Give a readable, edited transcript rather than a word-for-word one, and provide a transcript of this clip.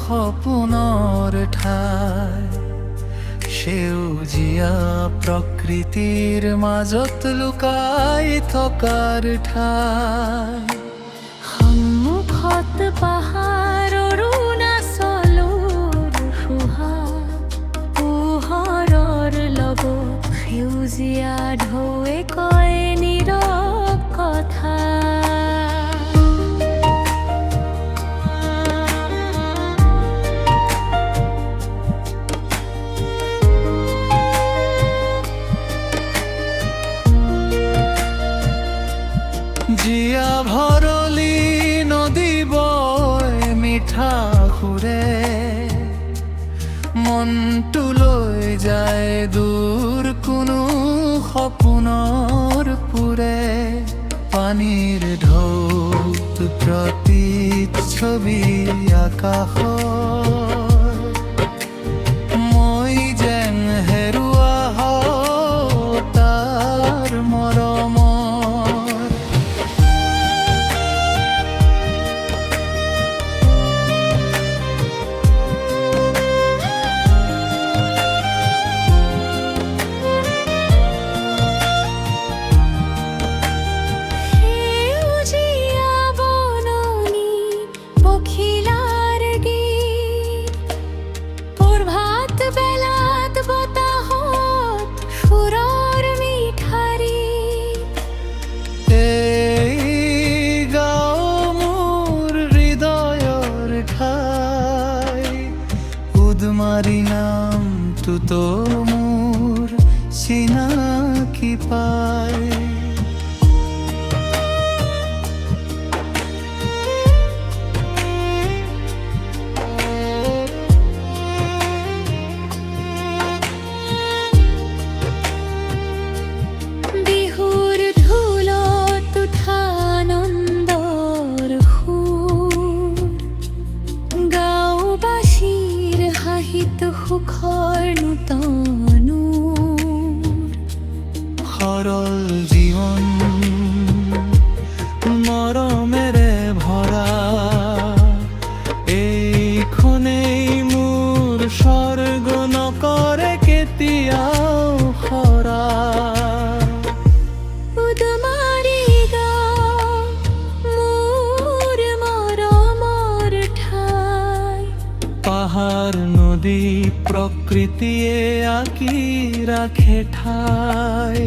সপোনৰ ঠাই সেউজীয়া প্ৰকৃতিৰ মাজত লুকাই থকাৰ ঠাই সন্মুখত পাহাৰ অৰুণাচলৰ পোহৰৰ লগত সেউজীয়া ঢৌৱে কয় নীৰৱ কথা জীয়া ভৰলি নদী বয় মিঠা সুৰে মনটো লৈ যায় দূৰ কোনো সপোনৰ পুৰে পানীৰ ঢৌত প্ৰতিচ্ছবি আকাশৰ মই যেন হেৰুৱা হওঁ তাৰ মৰমৰ তোমাৰি নামটো তো মোৰ চিনাকি পায় বিহুৰ ঢোলত উঠা আনন্দৰ সুৰ গাঁওবাসীৰ হাঁহিত সুখৰ নূতন সৰল জীৱন মৰমেৰে ভৰা এইখনেই মোৰ স্বৰ্গ নকৰে কেতিয়াও সৰা উদমাৰি গাঁও মোৰ মৰমৰ ঠাই পাহাৰ নদী প্ৰকৃতিয়ে আঁকি ৰাখে ঠাই